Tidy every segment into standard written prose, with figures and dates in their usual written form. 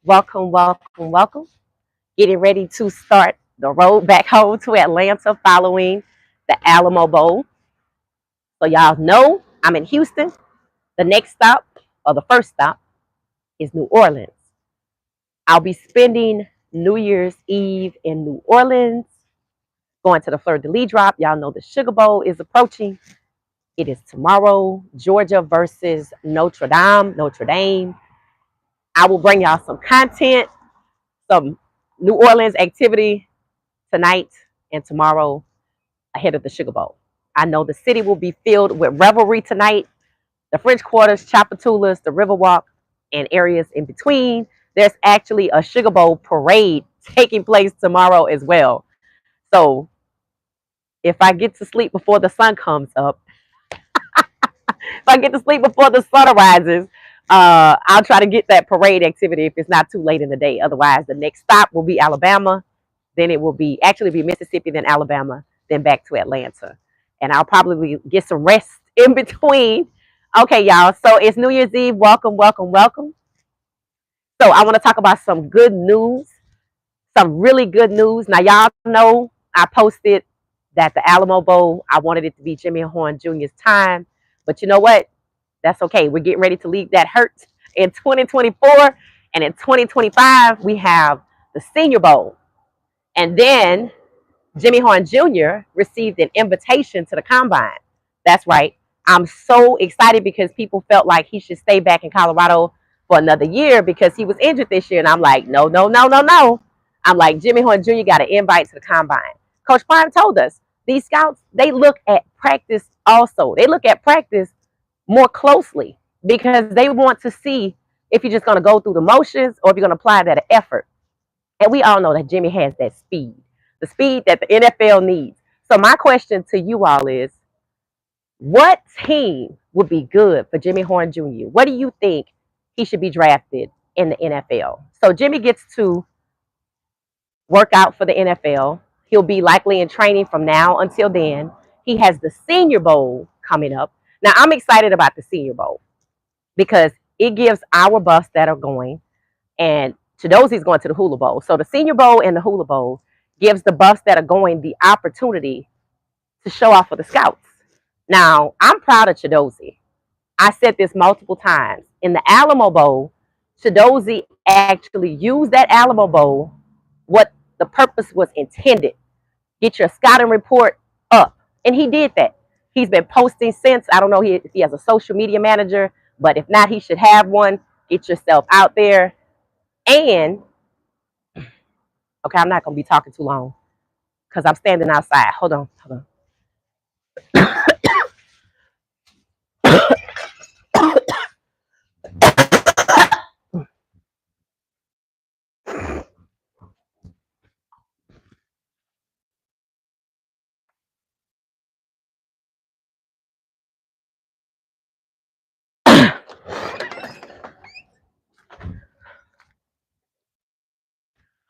Welcome, welcome, welcome. Getting ready to start the road back home to Atlanta following the Alamo Bowl. So, y'all know I'm in Houston. The next stop, or the first stop, is New Orleans. I'll be spending New Year's Eve in New Orleans, going to the Fleur de Lis drop. Y'all know the Sugar Bowl is approaching. It is tomorrow, Georgia versus Notre Dame. Notre Dame. I will bring y'all some content, some New Orleans activity tonight and tomorrow ahead of the Sugar Bowl. I know the city will be filled with revelry tonight. The French Quarters, Chapatulas, the Riverwalk, and areas in between. There's actually a Sugar Bowl parade taking place tomorrow as well. So if I get to sleep before the sun comes up, if I get to sleep before the sun rises, I'll try to get that parade activity if it's not too late in the day. Otherwise, the next stop will be Alabama. Then it will be actually be Mississippi, then Alabama, then back to Atlanta. And I'll probably get some rest in between. Okay, y'all. So it's New Year's Eve. Welcome, welcome, welcome. So I want to talk about some good news, some really good news. Now, y'all know I posted that the Alamo Bowl, I wanted it to be Jimmy Horn Jr.'s time. But you know what? That's okay. We're getting ready to leave that hurt in 2024. And in 2025, we have the Senior Bowl. And then Jimmy Horn Jr. received an invitation to the combine. That's right. I'm so excited because people felt like he should stay back in Colorado for another year because he was injured this year. And I'm like, no, no, no, no, no. I'm like, Jimmy Horn Jr. got an invite to the combine. Coach Prime told us these scouts, they look at practice also. They look at practice more closely because they want to see if you're just going to go through the motions or if you're going to apply that effort. And we all know that Jimmy has that speed, the speed that the NFL needs. So my question to you all is, what team would be good for Jimmy Horn Jr.? What do you think he should be drafted in the NFL? So Jimmy gets to work out for the NFL. He'll be likely in training from now until then. He has the Senior Bowl coming up. Now, I'm excited about the Senior Bowl because it gives our buffs that are going, and Chidozie's going to the Hula Bowl. So the Senior Bowl and the Hula Bowl gives the buffs that are going the opportunity to show off for the scouts. Now, I'm proud of Chidozie. I said this multiple times. In the Alamo Bowl, Chidozie actually used that Alamo Bowl what the purpose was intended. Get your scouting report up. And he did that. He's been posting since. I don't know if he has a social media manager, but if not, he should have one. Get yourself out there. And, okay, I'm not going to be talking too long because I'm standing outside. Hold on, hold on.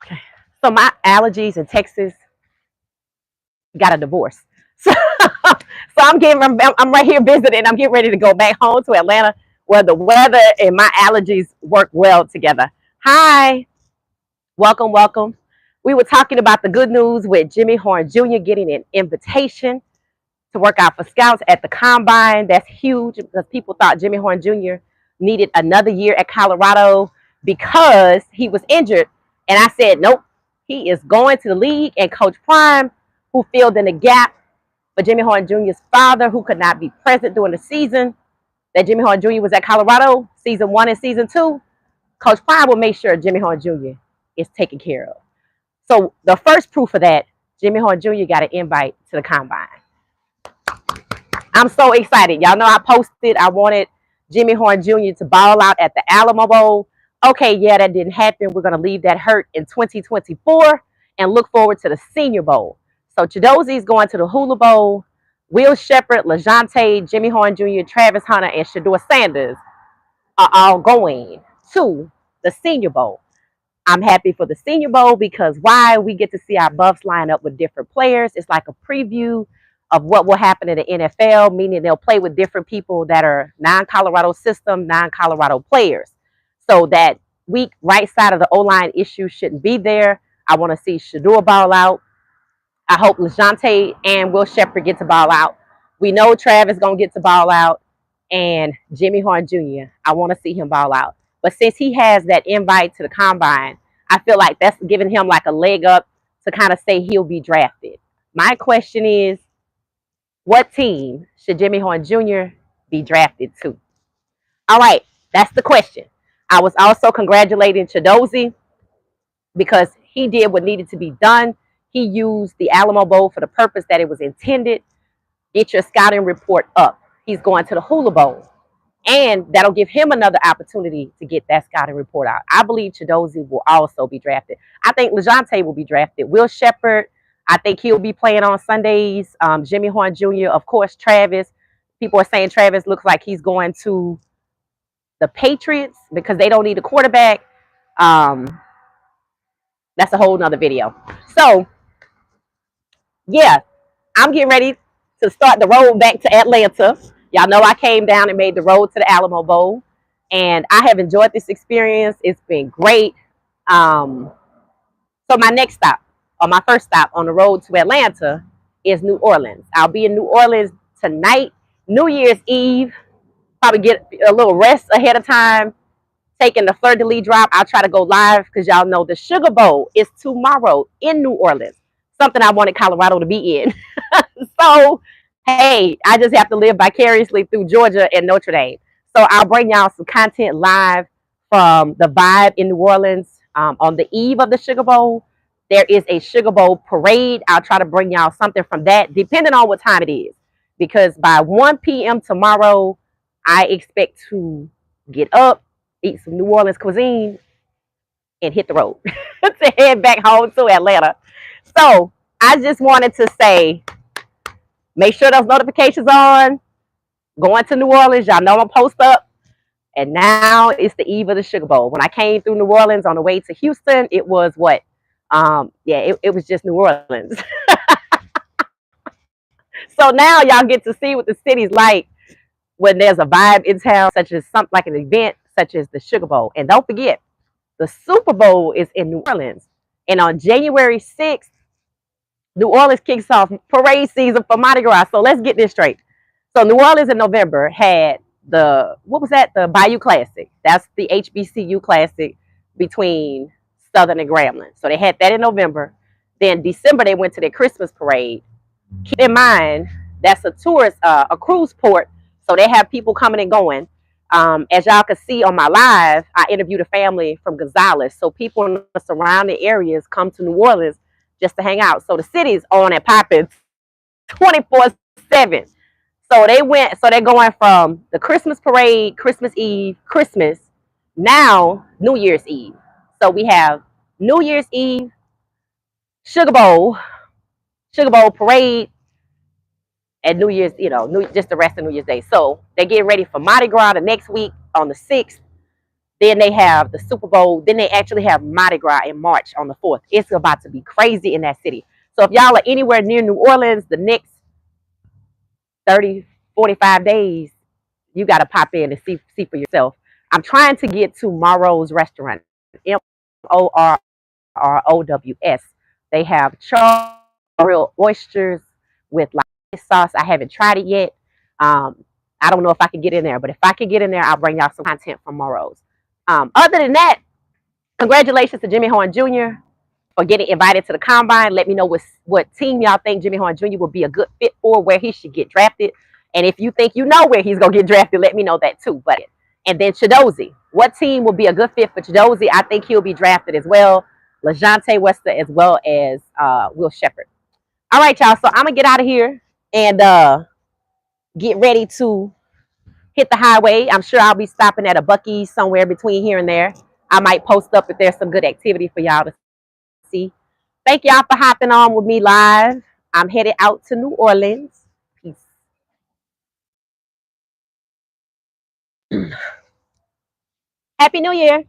Okay. So my allergies in Texas got a divorce. So I'm right here visiting. I'm getting ready to go back home to Atlanta where the weather and my allergies work well together. Hi, welcome, welcome. We were talking about the good news with Jimmy Horn Jr. getting an invitation to work out for scouts at the combine. That's huge because people thought Jimmy Horn Jr. needed another year at Colorado because he was injured. And I said, nope, he is going to the league. And Coach Prime, who filled in the gap for Jimmy Horn Jr.'s father, who could not be present during the season that Jimmy Horn Jr. was at Colorado, season 1 and season 2, Coach Prime will make sure Jimmy Horn Jr. is taken care of. So the first proof of that, Jimmy Horn Jr. got an invite to the combine. I'm so excited. Y'all know I posted I wanted Jimmy Horn Jr. to ball out at the Alamo Bowl. Okay, yeah, that didn't happen. We're going to leave that hurt in 2024 and look forward to the Senior Bowl. So Chidozie's going to the Hula Bowl. Will Shepherd, LaJohntay, Jimmy Horn Jr., Travis Hunter, and Shedeur Sanders are all going to the Senior Bowl. I'm happy for the Senior Bowl because why? We get to see our buffs line up with different players. It's like a preview of what will happen in the NFL, meaning they'll play with different people that are non-Colorado system, non-Colorado players. So that weak right side of the O-line issue shouldn't be there. I want to see Shedeur ball out. I hope LeJounte and Will Sheppard get to ball out. We know Travis going to get to ball out. And Jimmy Horn Jr., I want to see him ball out. But since he has that invite to the combine, I feel like that's giving him like a leg up to kind of say he'll be drafted. My question is, what team should Jimmy Horn Jr. be drafted to? All right, that's the question. I was also congratulating Chidozie because he did what needed to be done. He used the Alamo Bowl for the purpose that it was intended. Get your scouting report up. He's going to the Hula Bowl. And that'll give him another opportunity to get that scouting report out. I believe Chidozie will also be drafted. I think LeJounte will be drafted. Will Sheppard, I think he'll be playing on Sundays. Jimmy Horn Jr., of course, Travis. People are saying Travis looks like he's going to the Patriots because they don't need a quarterback. That's a whole nother video. So, yeah, I'm getting ready to start the road back to Atlanta. Y'all know I came down and made the road to the Alamo Bowl. And I have enjoyed this experience. It's been great. So my next stop, or my first stop on the road to Atlanta is New Orleans. I'll be in New Orleans tonight, New Year's Eve. Probably get a little rest ahead of time. Taking the Fleur de Lis drop. I'll try to go live because y'all know the Sugar Bowl is tomorrow in New Orleans. Something I wanted Colorado to be in. So, hey, I just have to live vicariously through Georgia and Notre Dame. So I'll bring y'all some content live from the vibe in New Orleans on the eve of the Sugar Bowl. There is a Sugar Bowl parade. I'll try to bring y'all something from that, depending on what time it is. Because by 1 p.m. tomorrow, I expect to get up, eat some New Orleans cuisine, and hit the road to head back home to Atlanta. So I just wanted to say, make sure those notifications on. Going to New Orleans, y'all know I'm post up. And now it's the eve of the Sugar Bowl. When I came through New Orleans on the way to Houston, it was what? It was just New Orleans. So now y'all get to see what the city's like when there's a vibe in town, such as something like an event, such as the Sugar Bowl. And don't forget, the Super Bowl is in New Orleans. And on January 6th, New Orleans kicks off parade season for Mardi Gras. So let's get this straight. So New Orleans in November had the Bayou Classic. That's the HBCU Classic between Southern and Grambling. So they had that in November. Then December they went to their Christmas parade. Keep in mind that's a tourist, a cruise port. So they have people coming and going. As y'all can see on my live, I interviewed a family from Gonzales. So people in the surrounding areas come to New Orleans just to hang out. So the city's on and popping 24/7. So they're going from the Christmas parade, Christmas Eve, Christmas, now New Year's Eve. So we have New Year's Eve, Sugar Bowl parade, and New Year's, just the rest of New Year's Day. So they're getting ready for Mardi Gras the next week on the 6th. Then they have the Super Bowl. Then they actually have Mardi Gras in March on the 4th. It's about to be crazy in that city. So if y'all are anywhere near New Orleans, the next 30, 45 days, you got to pop in and see for yourself. I'm trying to get to Morrow's Restaurant, Morrows. They have charred oysters with like sauce. I haven't tried it yet. I don't know if I can get in there, but if I can get in there, I'll bring y'all some content from Morrow's. Other than that, congratulations to Jimmy Horn Jr. for getting invited to the combine. Let me know what team y'all think Jimmy Horn Jr. will be a good fit for, where he should get drafted. And if you think you know where he's going to get drafted, let me know that too. And then Chidozie, what team will be a good fit for Chidozie? I think he'll be drafted as well. LeJounte Wester as well as Will Sheppard. All right, y'all. So I'm going to get out of here and get ready to hit the highway. I'm sure I'll be stopping at a Buc-ee's somewhere between here and there. I might post up if there's some good activity for y'all to see. Thank y'all for hopping on with me live. I'm headed out to New Orleans. Peace. Happy New Year.